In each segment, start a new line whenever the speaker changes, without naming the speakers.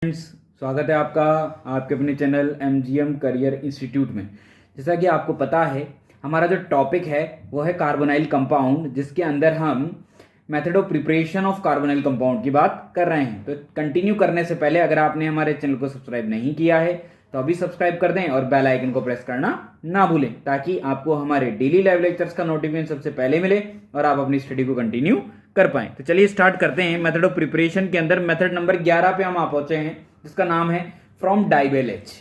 Friends, स्वागत है आपका आपके अपने चैनल एमजीएम करियर इंस्टीट्यूट में। जैसा कि आपको पता है, हमारा जो टॉपिक है वो है कार्बोनाइल कंपाउंड, जिसके अंदर हम method of preparation of carbonyl compound की बात कर रहे हैं। तो कंटिन्यू करने से पहले अगर आपने हमारे चैनल को सब्सक्राइब नहीं किया है तो अभी सब्सक्राइब कर दें और बेल आइकन को प्रेस करना ना भूलें, ताकि आपको हमारे डेली लाइव लेक्चर्स का नोटिफिकेशन सबसे पहले मिले और आप अपनी स्टडी को कंटिन्यू कर पाएं। तो चलिए स्टार्ट करते हैं। मेथड ऑफ प्रिपरेशन के अंदर मेथड नंबर 11 पे हम आ पहुंचे हैं, जिसका नाम है फ्रॉम डाइबेलेज।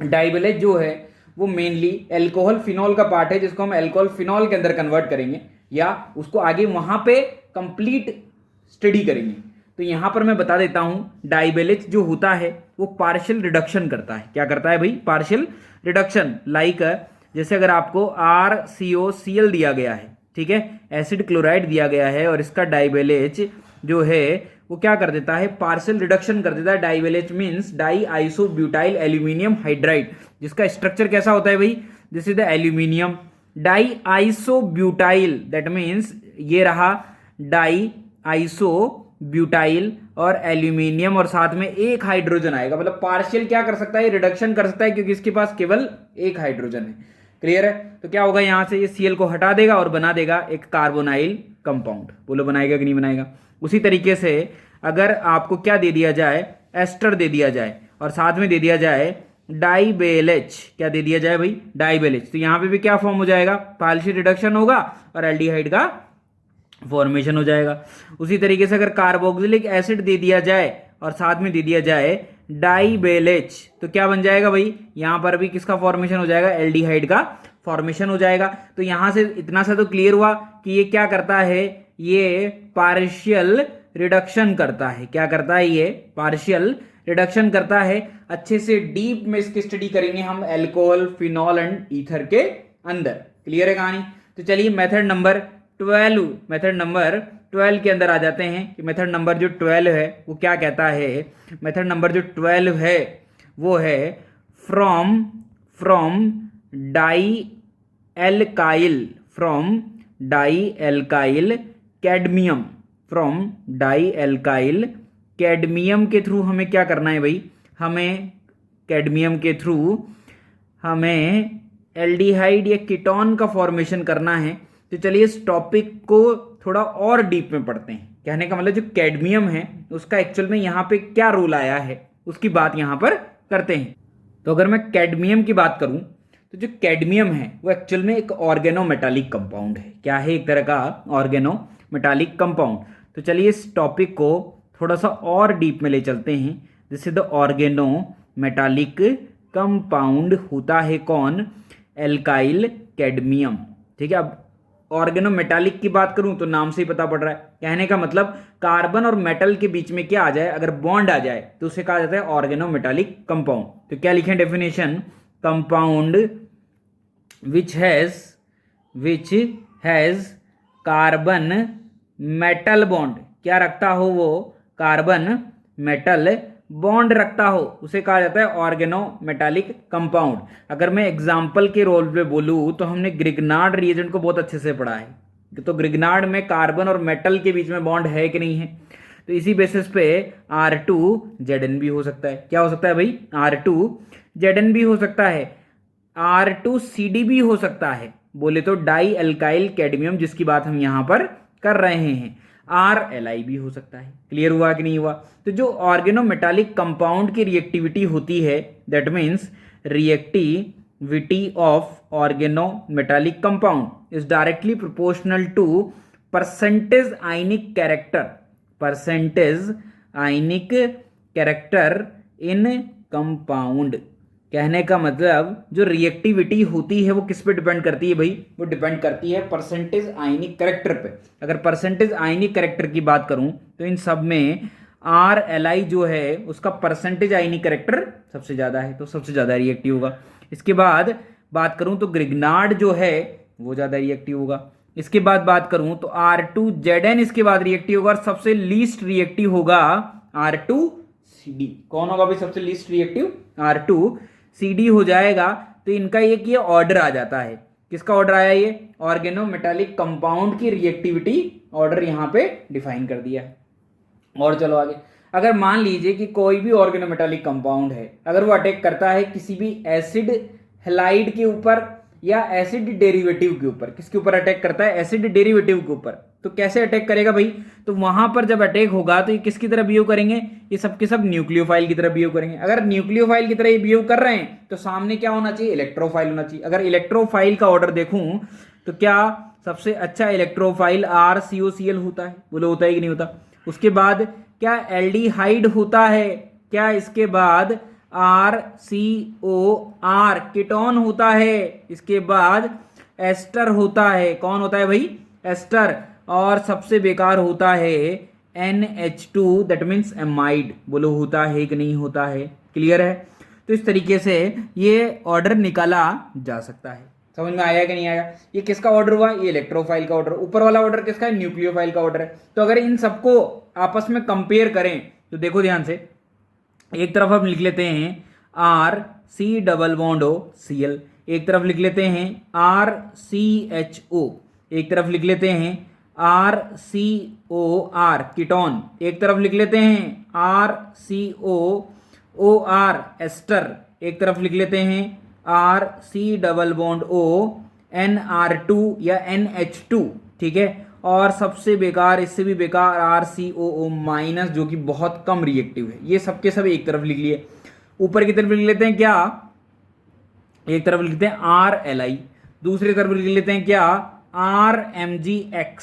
डाइबेलेज जो है वो मेनली एल्कोहल फिनॉल का पार्ट है, जिसको हम एल्कोहल फिनॉल के अंदर कन्वर्ट करेंगे या उसको आगे वहां पे कंप्लीट स्टडी करेंगे। तो यहां पर मैं बता देता हूं, डाइबेलेज जो होता है वो पार्शियल रिडक्शन करता है। क्या करता है भाई? Partial reduction. लाइक जैसे अगर आपको RCOCl दिया गया है, ठीक है, एसिड क्लोराइड दिया गया है, और इसका डाइबेलेज जो है वो क्या कर देता है? पार्शियल रिडक्शन कर देता है। डाइबेलेज means di isobutyl aluminium hydride, जिसका स्ट्रक्चर कैसा होता है भाई? This is the aluminium di isobutyl, that means ये रहा डाई आइसोब्यूटाइल और एल्यूमिनियम, और साथ में एक हाइड्रोजन आएगा। मतलब पार्शियल क्या कर सकता है? रिडक्शन कर सकता है, क्योंकि इसके पास केवल एक हाइड्रोजन है। क्लियर है? तो क्या होगा, यहां से ये Cl को हटा देगा और बना देगा एक कार्बोनाइल कंपाउंड। बोलो बनाएगा कि नहीं बनाएगा? उसी तरीके से अगर आपको क्या दे दिया जाए? एस्टर दे दिया जाए और साथ में दे दिया जाए डाइबेलेज। क्या दे दिया जाए भाई? डाइबेलेज। तो यहां पे भी क्या फॉर्म हो जाएगा? पार्शियल रिडक्शन होगा और एल्डिहाइड का फॉर्मेशन हो जाएगा। उसी तरीके से अगर कार्बोक्सिलिक एसिड दे दिया जाए और साथ में दे दिया जाए डाइबेलेज, तो क्या बन जाएगा भाई? यहां पर भी किसका फॉर्मेशन हो जाएगा? एल्डिहाइड का फॉर्मेशन हो जाएगा। तो यहां से इतना सा तो क्लियर हुआ कि ये क्या करता है? ये पार्शियल रिडक्शन करता है। क्या करता है? ये पार्शियल रिडक्शन करता है। अच्छे से डीप में इसकी स्टडी करेंगे हम एल्कोहल, फिनॉल एंड ईथर के अंदर। क्लियर है कहानी? तो चलिए मेथड नंबर 12 के अंदर आ जाते हैं कि मेथड नंबर जो 12 है वो क्या कहता है। मेथड नंबर जो 12 है वो है from di alkyl cadmium. From di alkyl cadmium के थ्रू हमें क्या करना है भाई? हमें कैडमियम के थ्रू हमें एल्डिहाइड या कीटोन का फॉर्मेशन करना है। तो चलिए इस टॉपिक को थोड़ा और डीप में पढ़ते हैं। कहने का मतलब जो कैडमियम है उसका एक्चुअल में यहाँ पे क्या रोल आया है उसकी बात यहाँ पर करते हैं। तो अगर मैं कैडमियम की बात करूं तो जो कैडमियम है वो एक्चुअल में एक ऑर्गेनोमेटालिक कंपाउंड है। क्या है? एक तरह का ऑर्गेनोमेटालिक कंपाउंड। तो चलिए इस टॉपिक को थोड़ा सा और डीप में ले चलते हैं। This is the organometallic compound होता है कौन? Alkyl cadmium. ठीक है, अब ऑर्गेनोमेटालिक की बात करूं तो नाम से ही पता पड़ रहा है। कहने का मतलब कार्बन और मेटल के बीच में क्या आ जाए? अगर बॉन्ड आ जाए तो उसे कहा जाता है ऑर्गेनोमेटालिक कंपाउंड। तो क्या लिखें definition? Compound which has carbon metal bond. क्या रखता हो वो? कार्बन मेटल बॉन्ड रखता हो, उसे कहा जाता है ऑर्गेनोमेटालिक कंपाउंड। अगर मैं एग्जांपल के रोल पे बोलूं तो हमने ग्रिग्नार्ड रिएजेंट को बहुत अच्छे से पढ़ा है। तो ग्रिग्नार्ड में कार्बन और मेटल के बीच में बॉन्ड है कि नहीं है? तो इसी बेसिस पे R2Zn भी हो सकता है। क्या हो सकता है भाई? R2Zn भी हो सकता है, R2CD भी हो सकता है। बोले तो डाई एल्काइल कैडमियम, जिसकी बात हम यहां पर कर रहे हैं, RLi भी हो सकता है। क्लियर हुआ कि नहीं हुआ? तो जो ऑर्गेनोमेटालिक कंपाउंड की रिएक्टिविटी होती है, that means reactivity of organometallic compound is directly proportional to percentage ionic character in compound. कहने का मतलब जो रिएक्टिविटी होती है वो किस पे डिपेंड करती है भाई? वो डिपेंड करती है परसेंटेज आयनिक कैरेक्टर पे। अगर परसेंटेज आयनिक कैरेक्टर की बात करूं तो इन सब में RLi जो है उसका परसेंटेज आयनिक कैरेक्टर सबसे ज्यादा है, तो सबसे ज्यादा रिएक्टिव होगा। इसके बाद बात करूं तो ग्रिग्नार्ड जो है वो ज्यादा रिएक्टिव होगा। इसके बाद बात करूं तो R2Zn इसके बाद रिएक्टिव होगा, और सबसे लीस्ट रिएक्टिव होगा R2CD। कौन होगा भाई सबसे लीस्ट रिएक्टिव? R2CD हो जाएगा। तो इनका एक ये ऑर्डर आ जाता है। किसका ऑर्डर आया? ये ऑर्गेनोमेटालिक कंपाउंड की रिएक्टिविटी ऑर्डर यहां पे डिफाइन कर दिया है। और चलो आगे। अगर मान लीजिए कि कोई भी ऑर्गेनोमेटालिक कंपाउंड है, अगर वो अटैक करता है किसी भी एसिड हैलाइड के ऊपर या एसिड डेरिवेटिव के ऊपर, किसके ऊपर अटैक करता है? एसिड डेरिवेटिव के ऊपर। तो कैसे अटैक करेगा भाई? तो वहां पर जब अटैक होगा तो ये किसकी तरह बिहेव करेंगे? ये सबके सब न्यूक्लियोफाइल की तरह बिहेव करेंगे। अगर न्यूक्लियोफाइल की तरह ये बिहेव कर रहे हैं तो सामने क्या होना चाहिए? इलेक्ट्रोफाइल होना चाहिए। अगर इलेक्ट्रोफाइल का ऑर्डर देखूं तो क्या सबसे अच्छा इलेक्ट्रोफाइल RCOCl होता है? बोलो होता है कि नहीं होता? उसके बाद क्या एल्डिहाइड होता है? क्या इसके बाद RCOR कीटोन होता है? इसके बाद एस्टर होता है। कौन होता है भाई? एस्टर। और सबसे बेकार होता है NH2, दैट मीन्स एमाइड। बोलो होता है कि नहीं होता है? क्लियर है? तो इस तरीके से ये ऑर्डर निकाला जा सकता है। समझ में आया कि नहीं आया? ये किसका ऑर्डर हुआ? ये इलेक्ट्रोफाइल का ऑर्डर। ऊपर वाला ऑर्डर किसका है? न्यूक्लियोफाइल का ऑर्डर है। तो अगर इन सबको आपस में कंपेयर करें तो देखो ध्यान से, एक तरफ हम लिख लेते हैं RC+CL, एक तरफ लिख लेते हैं RCHO, एक तरफ लिख लेते हैं RCOR कीटोन, एक तरफ लिख लेते हैं RCOOR एस्टर, एक तरफ लिख लेते हैं RC+ONR2 या NH2, ठीक है। और सबसे बेकार, इससे भी बेकार RCOO- जो कि बहुत कम रिएक्टिव है। ये सबके सब एक तरफ लिख लिए। ऊपर की तरफ लिख लेते हैं क्या? एक तरफ लिखते हैं RLI, दूसरी तरफ लिख लेते हैं क्या? RMGX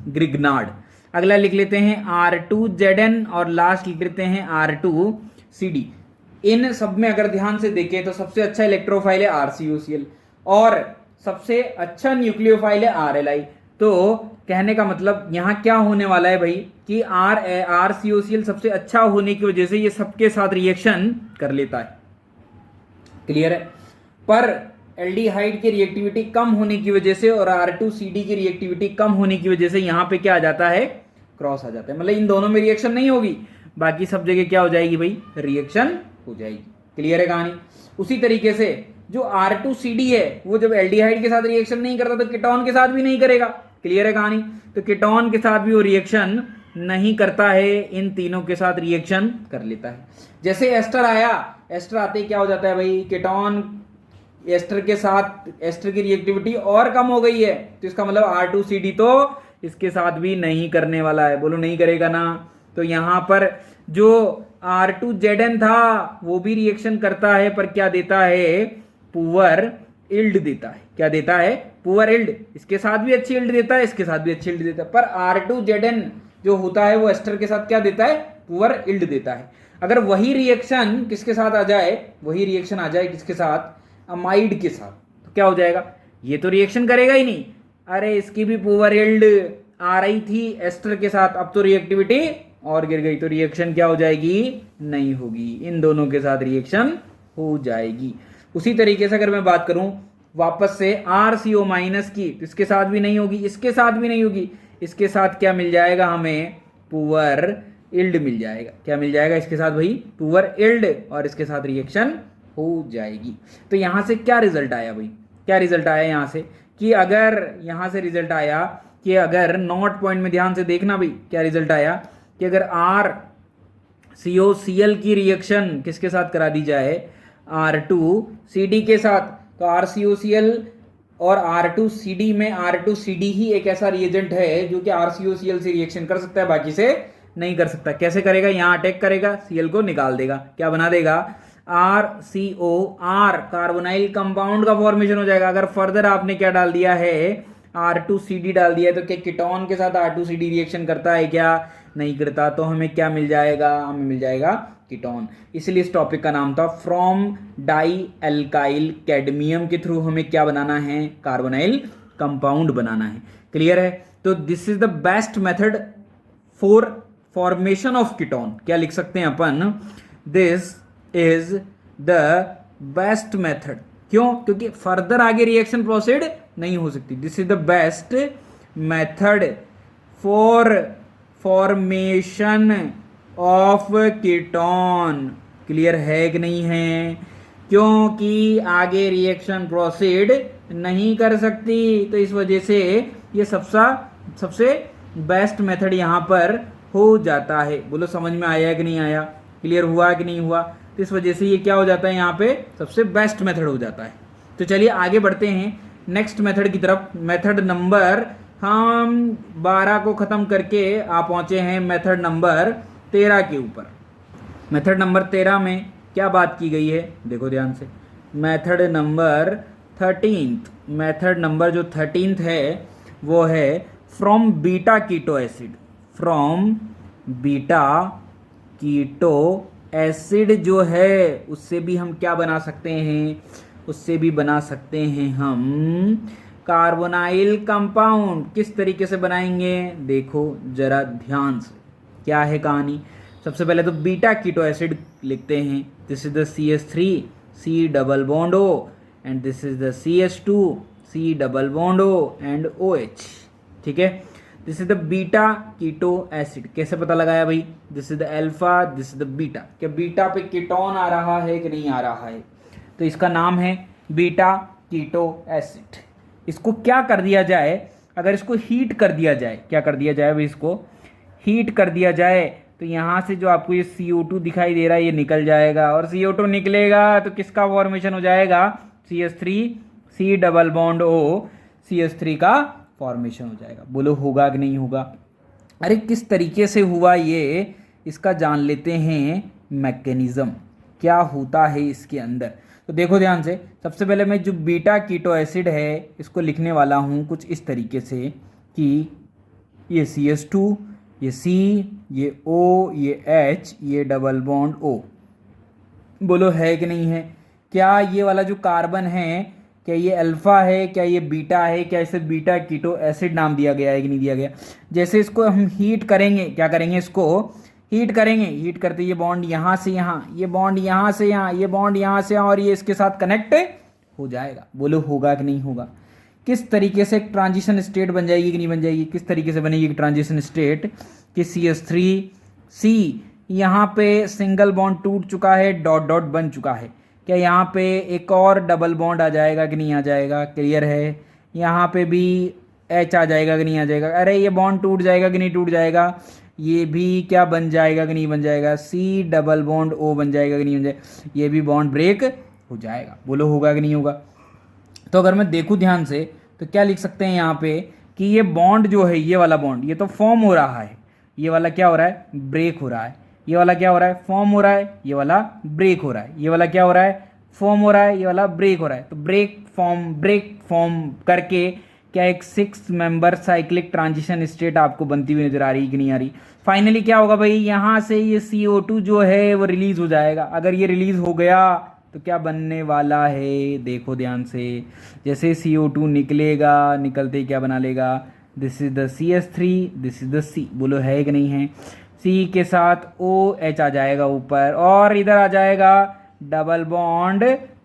Grignard. अगला लिख लेते हैं R2ZN और लास्ट लिख लेते हैं R2CD। इन सब में अगर ध्यान से देखें तो सबसे अच्छा इलेक्ट्रोफाइल है RCOCl और सबसे अच्छा न्यूक्लियोफाइल है RLI। तो कहने का मतलब यहाँ क्या होने वाला है भाई कि RCOCl सबसे अच्छा होने की वजह से ये सबके साथ रिएक्शन कर लेता है। क्लियर है? पर एल्डिहाइड की रिएक्टिविटी कम होने की वजह से और R2CD की रिएक्टिविटी कम होने की वजह से यहाँ पे क्या आ जाता है? क्रॉस आ जाता है। मतलब इन दोनों में रिएक्शन नहीं होगी, बाकी सब जगह क्या हो जाएगी भाई? रिएक्शन हो जाएगी। क्लियर है कहानी? उसी तरीके से जो R2CD है वो जब एल्डिहाइड के साथ रिएक्शन नहीं करता तो कीटोन के साथ भी नहीं करेगा। क्लियर है कहानी? तो कीटोन के साथ भी वो रिएक्शन नहीं करता है, इन तीनों के साथ रिएक्शन कर लेता है। जैसे एस्टर आया, एस्टर आते ही क्या हो जाता है भाई? कीटोन एस्टर के साथ, एस्टर की रिएक्टिविटी और कम हो गई है, तो इसका मतलब R2CD तो इसके साथ भी नहीं करने वाला है। बोलो नहीं करेगा ना? तो यहां पर जो R2ZN था वो भी रिएक्शन करता है, पर क्या देता है? पुअर इल्ड देता है। क्या देता है? Poor yield. इसके साथ भी अच्छी इल्ड देता है, इसके साथ भी अच्छी इल्ड देता है। पर R2ZN जो होता है वो एस्टर के साथ क्या देता है? पुअर इल्ड देता है। अगर वही रिएक्शन किसके साथ आ जाए? वही रिएक्शन आ जाए किसके साथ? अमाइड के साथ, तो क्या हो जाएगा? ये तो रिएक्शन करेगा ही नहीं। अरे इसकी भी पुअर इल्ड आ रही थी एस्टर के साथ, अब तो रिएक्टिविटी और गिर गई, तो रिएक्शन क्या हो जाएगी? नहीं होगी। इन दोनों के साथ रिएक्शन हो जाएगी। उसी तरीके से अगर मैं बात करूं वापस से RCO- की, तो इसके साथ भी नहीं होगी, इसके साथ भी नहीं होगी। इसके साथ क्या मिल जाएगा हमें? पुअर इल्ड मिल जाएगा। क्या मिल जाएगा इसके साथ भाई? पुअर इल्ड, और इसके साथ रिएक्शन हो जाएगी। तो यहां से क्या रिजल्ट आया भाई? क्या रिजल्ट आया यहां से कि अगर यहां से रिजल्ट आया कि अगर नोट पॉइंट में ध्यान से देखना भाई, क्या रिजल्ट आया कि अगर RCOCl की रिएक्शन किसके साथ करा दी जाए? R2CD के साथ, तो RCOCl और R2CD में R2CD ही एक ऐसा रिएजेंट है जो कि RCOCl से रिएक्शन कर सकता है, बाकी से नहीं कर सकता। कैसे करेगा? यहां अटैक करेगा, Cl को निकाल देगा। क्या बना देगा? RCOR कार्बोनाइल कंपाउंड का फॉर्मेशन हो जाएगा। अगर फर्दर आपने क्या डाल दिया है? R2CD डाल दिया है, तो क्या कीटोन के साथ R2CD रिएक्शन करता है? क्या नहीं करता। तो हमें क्या मिल जाएगा? हमें मिल जाएगा कीटोन। इसलिए इस टॉपिक का नाम था फ्रॉम डाई एल्काइल कैडमियम के थ्रू हमें क्या बनाना है? कार्बोनाइल कंपाउंड बनाना है। क्लियर है? तो this is the best method for formation of ketone. क्या लिख सकते हैं अपन? This is the best method. क्यों? क्योंकि फर्दर आगे रिएक्शन प्रोसीड नहीं हो सकती। This is the best method for formation of ketone. Clear है कि नहीं है? क्योंकि आगे रिएक्शन प्रोसीड नहीं कर सकती, तो इस वजह से ये सबसे बेस्ट मेथड यहां पर हो जाता है। बोलो समझ में आया कि नहीं आया, क्लियर हुआ कि नहीं हुआ। तो इस वजह से ये क्या हो जाता है, यहाँ पे सबसे बेस्ट मेथड हो जाता है। तो चलिए आगे बढ़ते हैं नेक्स्ट मेथड की तरफ। मेथड नंबर हम 12 को ख़त्म करके आप पहुँचे हैं मेथड नंबर 13 के ऊपर। मेथड नंबर 13 में क्या बात की गई है, देखो ध्यान से। मेथड नंबर 13, मेथड नंबर जो 13 है वो है from beta keto acid. From beta keto acid जो है उससे भी हम क्या बना सकते हैं, उससे भी बना सकते हैं हम कार्बोनाइल कंपाउंड। किस तरीके से बनाएंगे, देखो जरा ध्यान से, क्या है कहानी। सबसे पहले तो बीटा कीटो एसिड लिखते हैं। This is the CH3 C double bond O and this is the CH2 C double bond O and OH। ठीक है, this is the beta keto acid. कैसे पता लगाया भाई, this is the alpha, this is the beta. क्या beta पे ketone आ रहा है कि नहीं आ रहा है, तो इसका नाम है बीटा कीटो एसिड। इसको क्या कर दिया जाए, अगर इसको हीट कर दिया जाए, क्या कर दिया जाए भाई, इसको हीट कर दिया जाए तो यहाँ से जो आपको ये CO2 दिखाई दे रहा है ये निकल जाएगा, और CO2 निकलेगा तो किसका फॉर्मेशन हो जाएगा, CH3 C double bond O CH3 का फॉर्मेशन हो जाएगा। बोलो होगा कि नहीं होगा। अरे किस तरीके से हुआ ये, इसका जान लेते हैं मैकेनिज्म, क्या होता है इसके अंदर। तो देखो ध्यान से, सबसे पहले मैं जो बीटा कीटो एसिड है इसको लिखने वाला हूँ कुछ इस तरीके से कि ये CH2, ये C, ये O, ये H, ये डबल बॉन्ड O। बोलो है कि नहीं है। क्या ये वाला जो कार्बन है, क्या ये अल्फा है, क्या ये बीटा है, क्या इसे बीटा कीटो एसिड नाम दिया गया है कि नहीं दिया गया। जैसे इसको हम हीट करेंगे, क्या करेंगे, इसको हीट करेंगे, हीट करते ये बॉन्ड यहाँ से यहाँ, ये बॉन्ड यहाँ से यहाँ, ये बॉन्ड यहाँ से यहाँ, और ये इसके साथ कनेक्ट हो जाएगा। बोलो होगा कि नहीं होगा। किस तरीके से एक ट्रांजिशन स्टेट बन जाएगी कि नहीं बन जाएगी, किस तरीके से बनेगी ट्रांजिशन स्टेट कि CH3C यहाँ पे सिंगल बॉन्ड टूट चुका है, डॉट डॉट बन चुका है। क्या यहाँ पे एक और डबल बॉन्ड आ जाएगा कि नहीं आ जाएगा, क्लियर है। यहाँ पे भी H आ जाएगा कि नहीं आ जाएगा। अरे ये बॉन्ड टूट जाएगा कि नहीं टूट जाएगा, ये भी क्या बन जाएगा कि नहीं बन जाएगा, C डबल बॉन्ड O बन जाएगा कि नहीं बन जाएगा, ये भी बॉन्ड ब्रेक हो जाएगा। बोलो होगा कि नहीं होगा। तो अगर मैं देखूँ ध्यान से तो क्या लिख सकते हैं यहाँ पे कि ये बॉन्ड जो है, ये वाला बॉन्ड ये तो फॉर्म हो रहा है, ये वाला क्या हो रहा है, ब्रेक हो रहा है। ये वाला क्या हो रहा है, फॉर्म हो रहा है, ये वाला ब्रेक हो रहा है। ये वाला क्या हो रहा है, फॉर्म हो रहा है, ये वाला ब्रेक हो रहा है। तो ब्रेक फॉर्म करके क्या एक 6 मेंबर साइक्लिक ट्रांजिशन स्टेट आपको बनती हुई नजर आ रही कि नहीं आ रही। फाइनली क्या होगा भाई, यहाँ से ये CO2 जो है वो रिलीज हो जाएगा। अगर ये रिलीज हो गया तो क्या बनने वाला है, देखो ध्यान से। जैसे CO2 निकलेगा, निकलते ही क्या बना लेगा, this is the CH3, this is the C। बोलो है कि नहीं है। C के साथ OH आ जाएगा ऊपर, और इधर आ जाएगा डबल बॉन्ड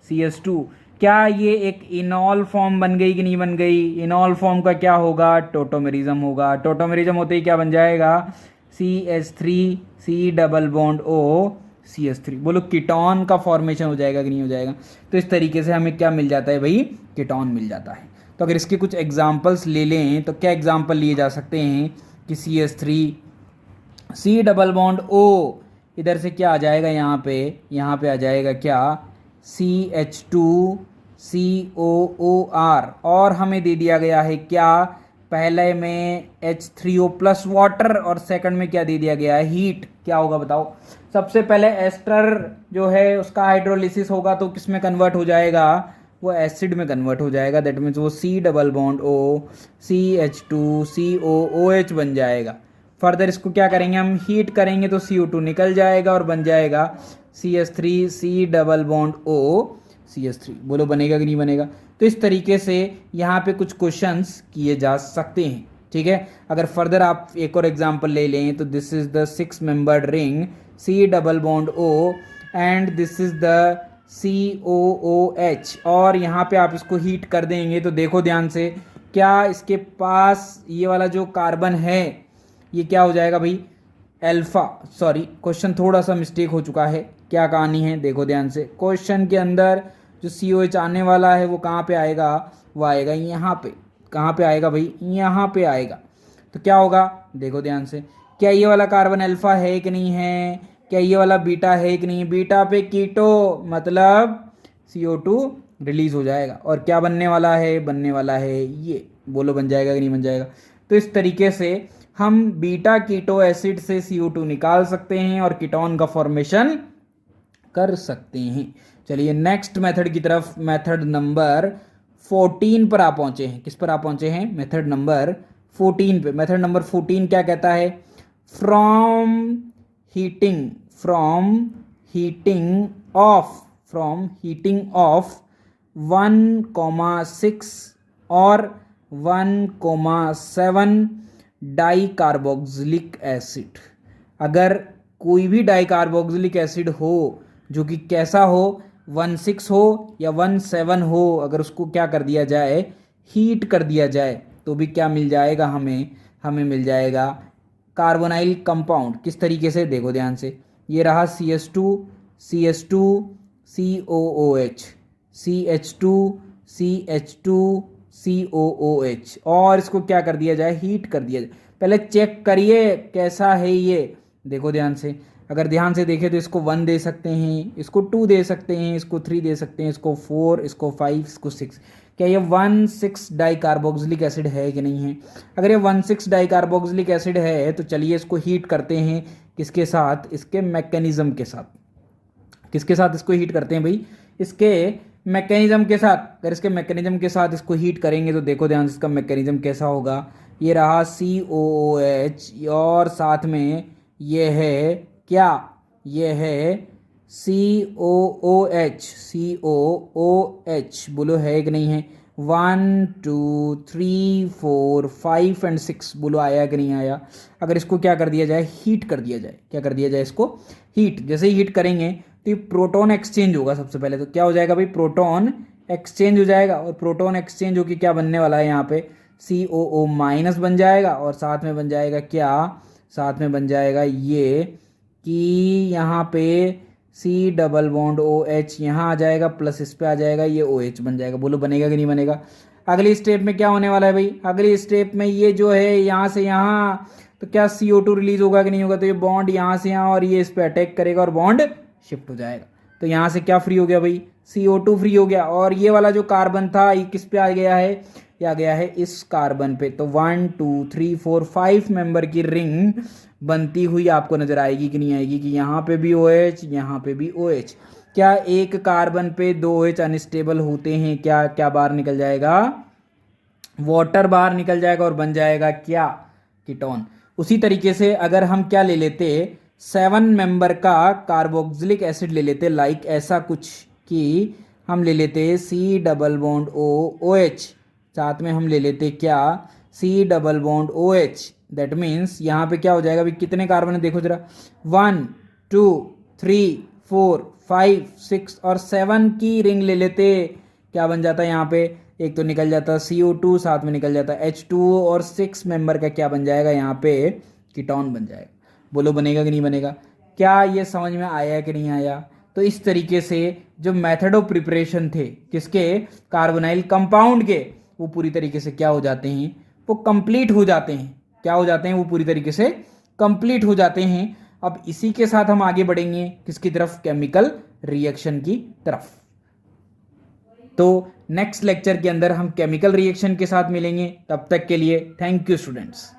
CH2। क्या ये एक इनॉल फॉर्म बन गई कि नहीं बन गई। इनॉल फॉर्म का क्या होगा, टोटोमेरिज्म होगा। टोटोमेरिज्म होते ही क्या बन जाएगा, CH3C double bond O CH3। बोलो कीटोन का फॉर्मेशन हो जाएगा कि नहीं हो जाएगा। तो इस तरीके से हमें क्या मिल जाता है भाई, कीटोन मिल जाता है। तो अगर इसके कुछ एग्जाम्पल्स ले लें तो क्या एग्जाम्पल लिए जा सकते हैं कि CH3C डबल बॉन्ड O, इधर से क्या आ जाएगा, यहाँ पे आ जाएगा क्या, CH2COOR, और हमें दे दिया गया है क्या, पहले में H3O प्लस वाटर, और सेकंड में क्या दे दिया गया है, हीट। क्या होगा बताओ। सबसे पहले एस्टर जो है उसका हाइड्रोलिसिस होगा तो किस में कन्वर्ट हो जाएगा, वो एसिड में कन्वर्ट हो जाएगा। दैट मीन्स वो C double bond O CH2COOH बन जाएगा। फर्दर इसको क्या करेंगे, हम हीट करेंगे तो CO2 निकल जाएगा और बन जाएगा CH3C double bond O CH3। बोलो बनेगा कि नहीं बनेगा। तो इस तरीके से यहाँ पे कुछ क्वेश्चंस किए जा सकते हैं। ठीक है, अगर फर्दर आप एक और एग्जांपल ले लें तो this is the 6 membered ring C double bond O and this is the COOH, और यहाँ पे आप इसको हीट कर देंगे तो देखो ध्यान से, क्या इसके पास ये वाला जो कार्बन है ये क्या हो जाएगा भाई, अल्फा। सॉरी, क्वेश्चन थोड़ा सा मिस्टेक हो चुका है। क्या कहानी है, देखो ध्यान से। क्वेश्चन के अंदर जो COH आने वाला है वो कहाँ पे आएगा, वो आएगा यहाँ पे। कहाँ पे आएगा भाई, यहाँ पे आएगा। तो क्या होगा, देखो ध्यान से, क्या ये वाला कार्बन अल्फा है कि नहीं है, क्या ये वाला बीटा है कि नहीं, बीटा पे कीटो मतलब CO2 रिलीज हो जाएगा। और क्या बनने वाला है, बनने वाला है ये, बोलो बन जाएगा कि नहीं बन जाएगा। तो इस तरीके से हम बीटा कीटो एसिड से CO2 निकाल सकते हैं और कीटोन का फॉर्मेशन कर सकते हैं। चलिए नेक्स्ट मेथड की तरफ, मेथड नंबर 14 पर आप पहुंचे हैं। किस पर आप पहुंचे हैं, मेथड नंबर 14 पे। मेथड नंबर 14 क्या कहता है, फ्रॉम हीटिंग ऑफ 1,6 और 1,7 डाइकार्बोक्सिलिक एसिड। अगर कोई भी डाइकार्बोक्सिलिक एसिड हो जो कि कैसा हो, 1,6 हो या 1,7 हो, अगर उसको क्या कर दिया जाए, हीट कर दिया जाए, तो भी क्या मिल जाएगा हमें मिल जाएगा कार्बोनाइल कंपाउंड। किस तरीके से, देखो ध्यान से, ये रहा CH2 COOH, CH2 CH2 COOH, और इसको क्या कर दिया जाए, हीट कर दिया जाए। पहले चेक करिए कैसा है ये, देखो ध्यान से। अगर ध्यान से देखें तो इसको 1 दे सकते हैं, इसको 2 दे सकते हैं, इसको 3 दे सकते हैं, इसको 4, इसको 5, इसको 6। क्या ये 1,6 डाइकार्बोक्सिलिक एसिड है कि नहीं है। अगर ये 1,6 डाइकार्बोक्सिलिक एसिड है तो चलिए इसको हीट करते हैं, किसके साथ, इसके मैकेनिज्म के साथ। किसके साथ इसको हीट करते हैं भाई, इसके मैकेनिज्म के साथ। अगर इसके मैकेनिज्म के साथ इसको हीट करेंगे तो देखो ध्यान से इसका मैकेनिज्म कैसा होगा। ये रहा COOH और साथ में ये है क्या, ये है COOH बोलो है कि नहीं है। 1 2 3 4 5 एंड 6 बोलो आया कि नहीं आया। अगर इसको क्या कर दिया जाए, हीट कर दिया जाए, क्या कर दिया जाए इसको, हीट। जैसे ही हीट करेंगे तो ये प्रोटॉन एक्सचेंज होगा। सबसे पहले तो क्या हो जाएगा भाई, प्रोटॉन एक्सचेंज हो जाएगा। और प्रोटॉन एक्सचेंज हो के क्या बनने वाला है, यहाँ पे COO माइनस बन जाएगा। और साथ में बन जाएगा क्या, साथ में बन जाएगा ये कि यहाँ पे C डबल बॉन्ड OH यहाँ आ जाएगा, प्लस इस पे आ जाएगा, ये OH बन जाएगा। बोलो बनेगा कि नहीं बनेगा। अगली स्टेप में क्या होने वाला है भाई, अगली स्टेप में ये जो है यहाँ से यहाँ, तो क्या CO2 रिलीज होगा कि नहीं होगा। तो ये बॉन्ड यहाँ से यहाँ और ये इस पे अटैक करेगा और बॉन्ड शिफ्ट हो जाएगा। तो यहाँ से क्या फ्री हो गया भाई, CO2 फ्री हो गया। और ये वाला जो कार्बन था ये किस पे आ गया है, ये आ गया है इस कार्बन पे। तो 1 2 3 4 5 मेंबर की रिंग बनती हुई आपको नजर आएगी कि नहीं आएगी, कि यहाँ पे भी OH, यहाँ पे भी OH। क्या एक कार्बन पे 2 OH अनस्टेबल होते हैं, क्या क्या बाहर निकल जाएगा, वाटर बाहर निकल जाएगा और बन जाएगा क्या, कीटोन। उसी तरीके से अगर हम क्या ले लेते, 7 मेंबर का कार्बोक्सिलिक एसिड ले लेते, लाइक ऐसा कुछ कि हम ले लेते C डबल बॉन्ड OH, साथ में हम ले लेते क्या, C double bond OH। That means यहाँ पे क्या हो जाएगा भाई, कितने कार्बन है देखो जरा, 1 2 3 4 5 6 और 7 की रिंग ले लेते, क्या बन जाता है यहाँ पे, एक तो निकल जाता CO2, साथ में निकल जाता H2O और 6 मेंबर का क्या बन जाएगा यहाँ पे, कीटोन बन जाएगा। बोलो बनेगा कि नहीं बनेगा। क्या ये समझ में आया कि नहीं आया। तो इस तरीके से जो मेथड ऑफ प्रिपरेशन थे किसके, कार्बोनाइल कंपाउंड के, वो पूरी तरीके से क्या हो जाते हैं, वो कंप्लीट हो जाते हैं। क्या हो जाते हैं, वो पूरी तरीके से कंप्लीट हो जाते हैं। अब इसी के साथ हम आगे बढ़ेंगे किसकी तरफ, केमिकल रिएक्शन की तरफ। तो नेक्स्ट लेक्चर के अंदर हम केमिकल रिएक्शन के साथ मिलेंगे। तब तक के लिए थैंक यू स्टूडेंट्स।